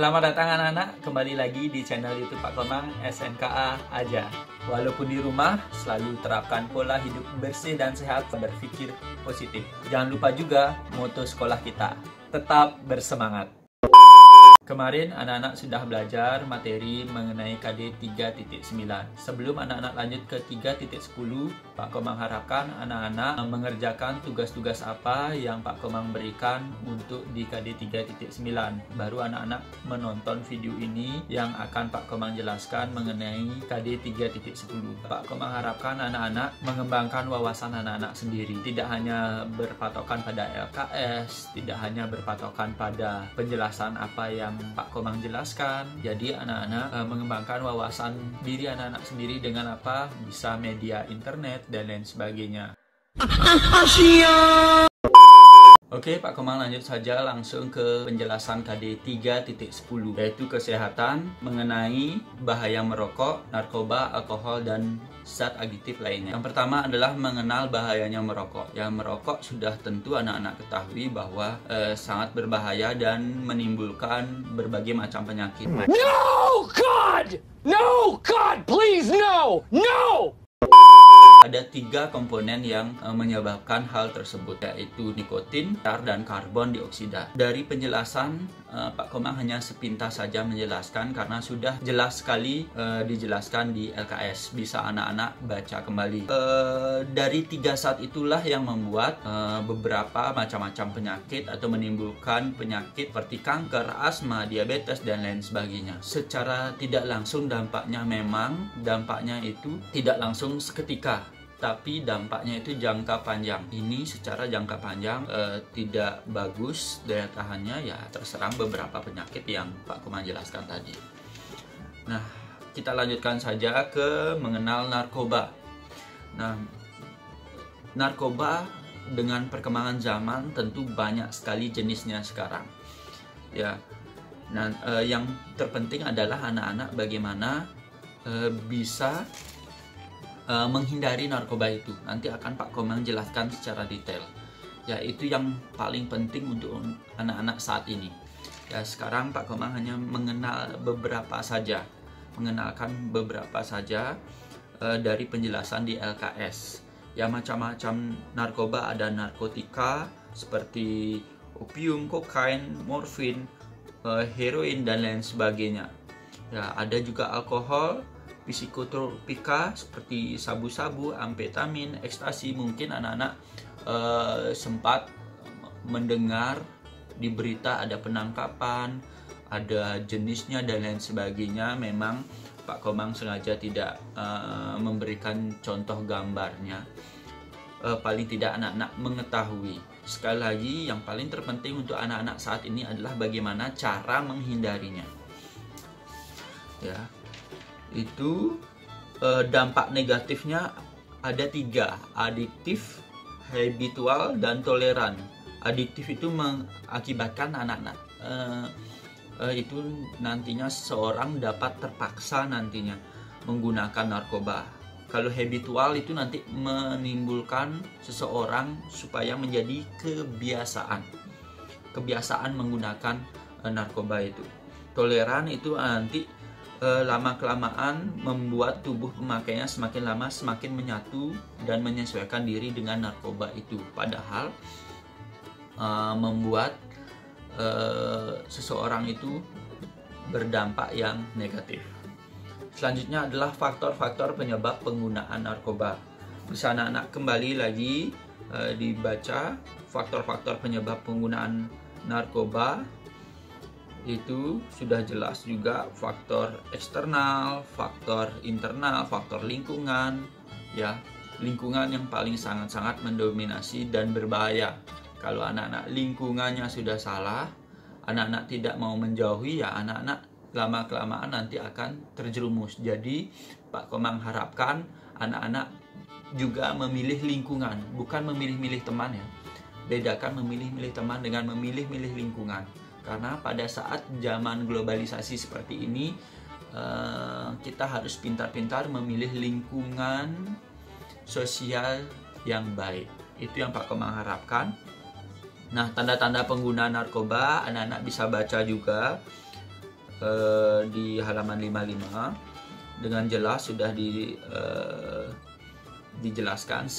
Selamat datang anak-anak, kembali lagi di channel YouTube Pak Komang SMKA aja. Walaupun di rumah, selalu terapkan pola hidup bersih dan sehat, berpikir positif. Jangan lupa juga moto sekolah kita, tetap bersemangat. Kemarin anak-anak sudah belajar materi mengenai KD 3.9. Sebelum anak-anak lanjut ke 3.10, Pak Komang harapkan anak-anak mengerjakan tugas-tugas apa yang Pak Komang berikan untuk di KD 3.9. Baru anak-anak menonton video ini yang akan Pak Komang jelaskan mengenai KD 3.10. Pak Komang harapkan anak-anak mengembangkan wawasan anak-anak sendiri, tidak hanya berpatokan pada LKS, tidak hanya berpatokan pada penjelasan apa yang Pak Komang jelaskan. Jadi anak-anak mengembangkan wawasan diri anak-anak sendiri dengan apa? Bisa media internet dan lain sebagainya. Oke, Pak Komang lanjut saja langsung ke penjelasan KD 3.10, yaitu kesehatan mengenai bahaya merokok, narkoba, alkohol, dan zat aditif lainnya. Yang pertama adalah mengenal bahayanya merokok. Yang merokok sudah tentu anak-anak ketahui bahwa sangat berbahaya dan menimbulkan berbagai macam penyakit. No, God! No, God, please, no! No! Ada 3 komponen yang menyebabkan hal tersebut, yaitu nikotin, dan karbon dioksida. Dari penjelasan, Pak Komang hanya sepintas saja menjelaskan karena sudah jelas sekali dijelaskan di LKS. Bisa anak-anak baca kembali. Dari 3 zat itulah yang membuat beberapa macam-macam penyakit atau menimbulkan penyakit seperti kanker, asma, diabetes, dan lain sebagainya. Secara tidak langsung dampaknya itu tidak langsung seketika, tapi dampaknya itu jangka panjang. Ini secara jangka panjang tidak bagus daya tahannya, ya terserang beberapa penyakit yang Pak Komang jelaskan tadi. Nah, kita lanjutkan saja ke mengenal narkoba. Nah, narkoba dengan perkembangan zaman tentu banyak sekali jenisnya sekarang. Ya, nah yang terpenting adalah anak-anak bagaimana bisa menghindari narkoba itu. Nanti akan Pak Komang jelaskan secara detail. Ya, itu yang paling penting untuk anak-anak saat ini. Ya, sekarang Pak Komang hanya mengenalkan beberapa saja dari penjelasan di LKS. Ya, macam-macam narkoba, ada narkotika seperti opium, kokain, morfin, heroin, dan lain sebagainya. Ya, ada juga alkohol, psikotropika seperti sabu-sabu, amfetamin, ekstasi. Mungkin anak-anak sempat mendengar di berita ada penangkapan, ada jenisnya dan lain sebagainya. Memang Pak Komang sengaja tidak memberikan contoh gambarnya. Paling tidak anak-anak mengetahui. Sekali lagi, yang paling terpenting untuk anak-anak saat ini adalah bagaimana cara menghindarinya. Ya, itu dampak negatifnya ada 3, adiktif, habitual, dan toleran. Adiktif itu mengakibatkan anak-anak itu nantinya seseorang dapat terpaksa nantinya menggunakan narkoba. Kalau habitual itu nanti menimbulkan seseorang supaya menjadi kebiasaan menggunakan narkoba itu. Toleran itu nanti lama-kelamaan membuat tubuh pemakainya semakin lama semakin menyatu dan menyesuaikan diri dengan narkoba itu. Padahal membuat seseorang itu berdampak yang negatif. Selanjutnya adalah faktor-faktor penyebab penggunaan narkoba. Bisa anak-anak kembali lagi dibaca faktor-faktor penyebab penggunaan narkoba. Itu sudah jelas juga, faktor eksternal, faktor internal, faktor lingkungan. Ya, lingkungan yang paling sangat-sangat mendominasi dan berbahaya. Kalau anak-anak lingkungannya sudah salah, anak-anak tidak mau menjauhi, ya anak-anak lama-kelamaan nanti akan terjerumus. Jadi Pak Komang harapkan anak-anak juga memilih lingkungan, bukan memilih-milih teman ya. Bedakan memilih-milih teman dengan memilih-milih lingkungan. Karena pada saat zaman globalisasi seperti ini, kita harus pintar-pintar memilih lingkungan sosial yang baik. Itu yang Pak Komang harapkan. Nah, tanda-tanda penggunaan narkoba anak-anak bisa baca juga. di halaman 55 dengan jelas sudah dijelaskan.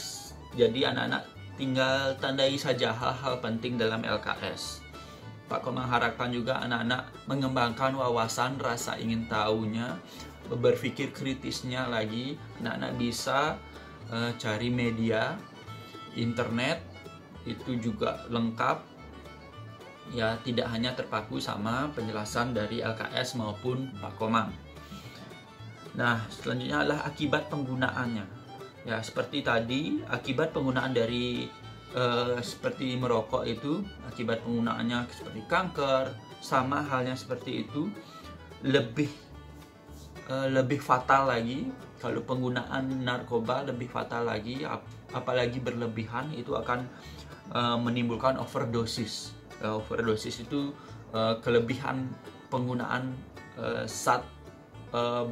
Jadi anak-anak tinggal tandai saja hal-hal penting dalam LKS. Pak Komang harapkan juga anak-anak mengembangkan wawasan rasa ingin tahunya, berpikir kritisnya lagi. Anak-anak bisa cari media, internet, itu juga lengkap. Ya, tidak hanya terpaku sama penjelasan dari LKS maupun Pak Komang. Nah, selanjutnya adalah akibat penggunaannya. Ya, seperti tadi, akibat penggunaan dari seperti merokok itu, akibat penggunaannya seperti kanker, sama halnya seperti itu, lebih fatal lagi. Kalau penggunaan narkoba lebih fatal lagi, apalagi berlebihan, itu akan menimbulkan overdosis. Overdosis itu kelebihan penggunaan zat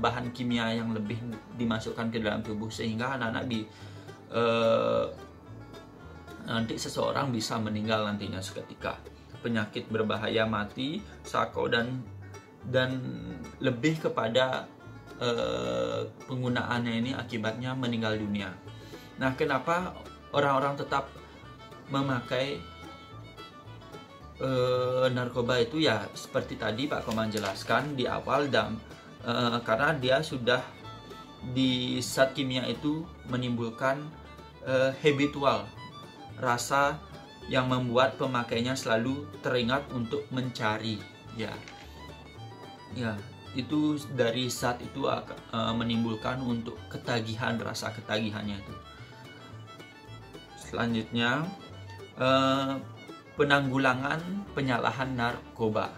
bahan kimia yang lebih dimasukkan ke dalam tubuh, sehingga anak-anak nanti seseorang bisa meninggal nantinya seketika. Penyakit berbahaya, mati, sako, dan lebih kepada penggunaannya ini akibatnya meninggal dunia. Nah, kenapa orang-orang tetap memakai narkoba itu? Ya seperti tadi Pak Komang jelaskan di awal, karena dia sudah di zat kimia itu menimbulkan habitual, rasa yang membuat pemakainya selalu teringat untuk mencari. Ya itu dari zat itu menimbulkan untuk ketagihan, rasa ketagihannya itu. Selanjutnya penanggulangan penyalahan narkoba.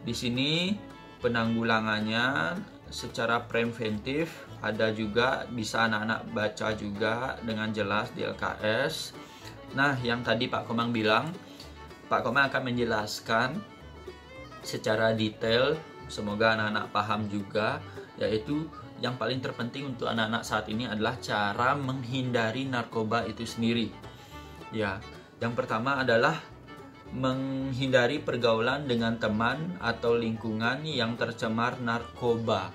Di sini penanggulangannya secara preventif, ada juga bisa anak-anak baca juga dengan jelas di LKS. Nah, yang tadi Pak Komang bilang, Pak Komang akan menjelaskan secara detail, semoga anak-anak paham juga, yaitu yang paling terpenting untuk anak-anak saat ini adalah cara menghindari narkoba itu sendiri. Ya, yang pertama adalah menghindari pergaulan dengan teman atau lingkungan yang tercemar narkoba.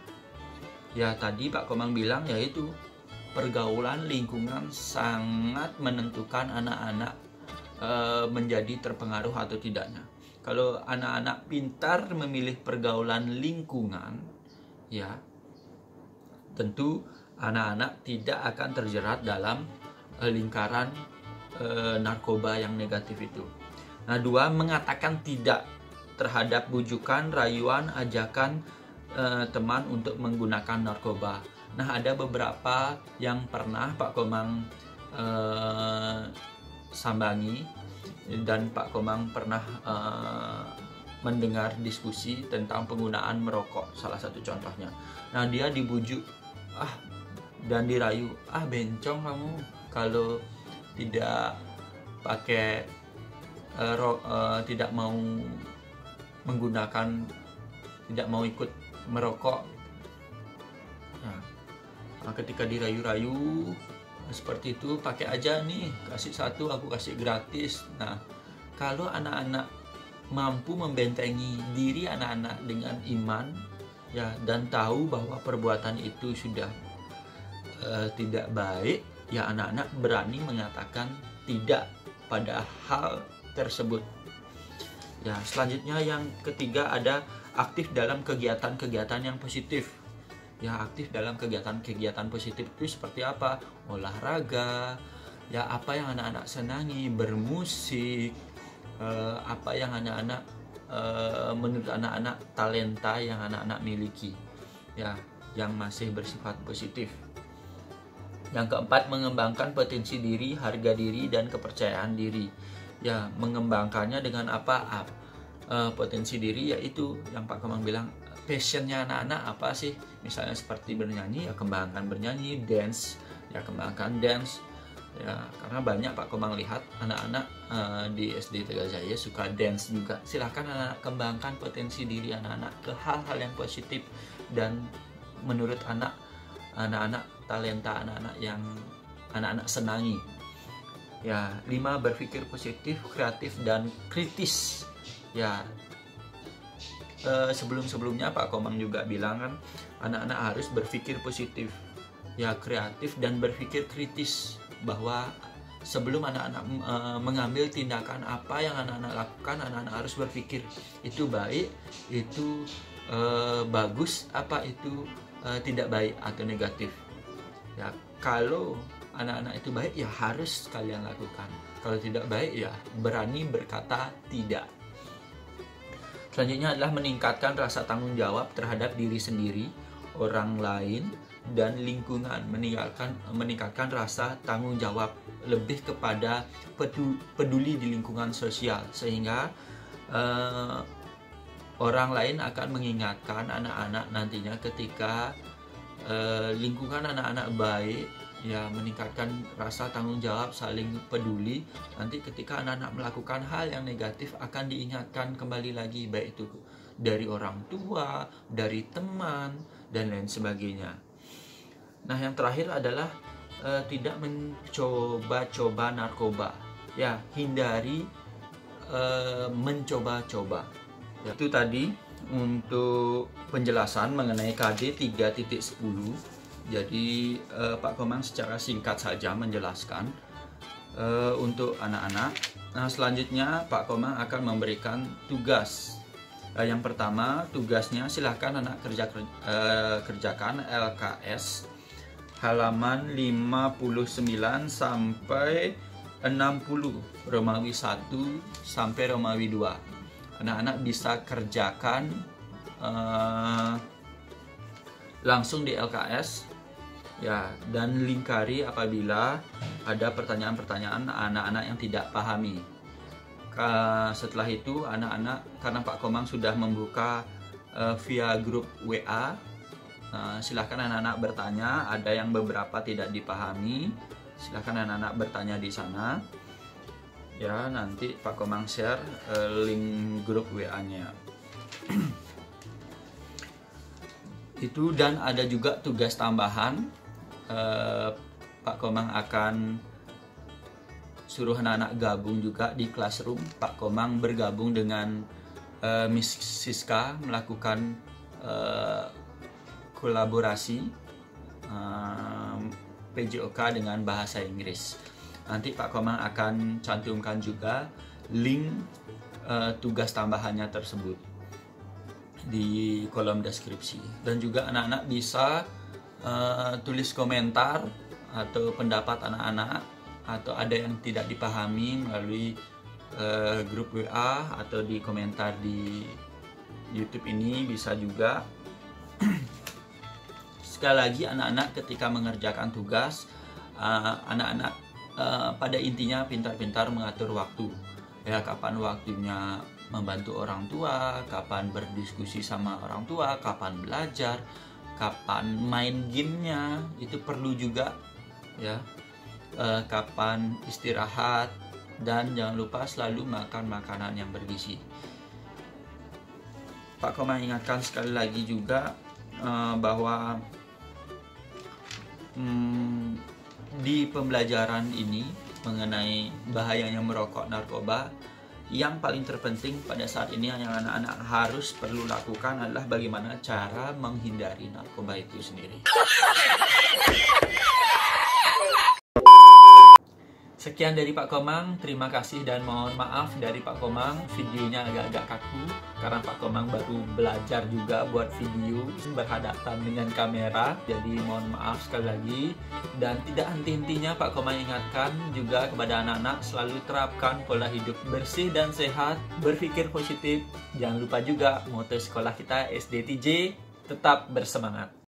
Ya, tadi Pak Komang bilang yaitu pergaulan, lingkungan sangat menentukan anak-anak menjadi terpengaruh atau tidaknya. Kalau anak-anak pintar memilih pergaulan lingkungan, ya tentu anak-anak tidak akan terjerat dalam lingkaran narkoba yang negatif itu. Nah, 2, mengatakan tidak terhadap bujukan, rayuan, ajakan teman untuk menggunakan narkoba. Nah, ada beberapa yang pernah Pak Komang sambangi, dan Pak Komang pernah mendengar diskusi tentang penggunaan merokok, salah satu contohnya. Nah, dia dibujuk dan dirayu, bencong kamu kalau tidak pakai tidak mau menggunakan, tidak mau ikut merokok. Nah, ketika dirayu-rayu seperti itu, pakai aja nih, kasih 1 aku kasih gratis. Nah, kalau anak-anak mampu membentengi diri anak-anak dengan iman, ya, dan tahu bahwa perbuatan itu sudah tidak baik, ya anak-anak berani mengatakan tidak pada hal tersebut. Ya, selanjutnya yang ketiga ada aktif dalam kegiatan-kegiatan yang positif. Ya, aktif dalam kegiatan-kegiatan positif itu seperti apa? Olahraga, ya apa yang anak-anak senangi, bermusik, apa yang anak-anak menurut anak-anak talenta yang anak-anak miliki, ya, yang masih bersifat positif. Yang keempat, mengembangkan potensi diri, harga diri, dan kepercayaan diri. Ya, mengembangkannya dengan apa? Potensi diri yaitu yang Pak Komang bilang, passionnya anak-anak apa sih? Misalnya seperti bernyanyi, ya kembangkan bernyanyi, dance, ya kembangkan dance. Ya, karena banyak Pak Komang lihat anak-anak di SD Tegajaya suka dance juga. Silahkan anak-anak kembangkan potensi diri anak-anak ke hal-hal yang positif, dan menurut anak-anak talenta anak-anak yang anak-anak senangi. Ya, 5, berpikir positif, kreatif, dan kritis. Ya, sebelum-sebelumnya Pak Komang juga bilang kan, anak-anak harus berpikir positif, ya kreatif dan berpikir kritis, bahwa sebelum anak-anak mengambil tindakan apa yang anak-anak lakukan, anak-anak harus berpikir itu baik, itu bagus, apa itu tidak baik atau negatif. Ya, kalau anak-anak itu baik ya harus kalian lakukan. Kalau tidak baik ya berani berkata tidak. Selanjutnya adalah meningkatkan rasa tanggung jawab terhadap diri sendiri, orang lain, dan lingkungan. Meningkatkan rasa tanggung jawab lebih kepada peduli di lingkungan sosial, sehingga orang lain akan mengingatkan anak-anak nantinya ketika lingkungan anak-anak baik, ya meningkatkan rasa tanggung jawab, saling peduli. Nanti ketika anak-anak melakukan hal yang negatif akan diingatkan kembali lagi, baik itu dari orang tua, dari teman, dan lain sebagainya. Nah, yang terakhir adalah tidak mencoba-coba narkoba. Ya, hindari mencoba-coba. Ya, itu tadi untuk penjelasan mengenai KD 3.10. Jadi Pak Komang secara singkat saja menjelaskan untuk anak-anak. Nah, selanjutnya Pak Komang akan memberikan tugas. Yang pertama, tugasnya silahkan anak kerjakan LKS halaman 59 sampai 60, Romawi 1 sampai Romawi 2. Anak-anak bisa kerjakan langsung di LKS, ya, dan lingkari apabila ada pertanyaan-pertanyaan anak-anak yang tidak pahami. Setelah itu anak-anak, karena Pak Komang sudah membuka via grup WA, silahkan anak-anak bertanya. Ada yang beberapa tidak dipahami, silahkan anak-anak bertanya di sana. Ya, nanti Pak Komang share link grup WA-nya. Itu, dan ada juga tugas tambahan. Pak Komang akan suruh anak-anak gabung juga di Classroom. Pak Komang bergabung dengan Miss Siska melakukan kolaborasi PJOK dengan bahasa Inggris. Nanti Pak Komang akan cantumkan juga link tugas tambahannya tersebut di kolom deskripsi. Dan juga anak-anak bisa tulis komentar atau pendapat anak-anak, atau ada yang tidak dipahami melalui grup WA atau di komentar di YouTube ini bisa juga. Sekali lagi, anak-anak ketika mengerjakan tugas, anak-anak pada intinya pintar-pintar mengatur waktu. Ya, kapan waktunya membantu orang tua, kapan berdiskusi sama orang tua, kapan belajar, kapan main gamenya, itu perlu juga, ya. Kapan istirahat, dan jangan lupa selalu makan makanan yang bergizi. Pak Komang ingatkan sekali lagi juga bahwa di pembelajaran ini mengenai bahayanya merokok narkoba, yang paling terpenting pada saat ini yang anak-anak harus perlu lakukan adalah bagaimana cara menghindari narkoba itu sendiri. Sekian dari Pak Komang, terima kasih dan mohon maaf dari Pak Komang, videonya agak-agak kaku karena Pak Komang baru belajar juga buat video berhadapan dengan kamera, jadi mohon maaf sekali lagi. Dan tidak henti-hentinya Pak Komang ingatkan juga kepada anak-anak, selalu terapkan pola hidup bersih dan sehat, berpikir positif. Jangan lupa juga moto sekolah kita SDTJ, tetap bersemangat.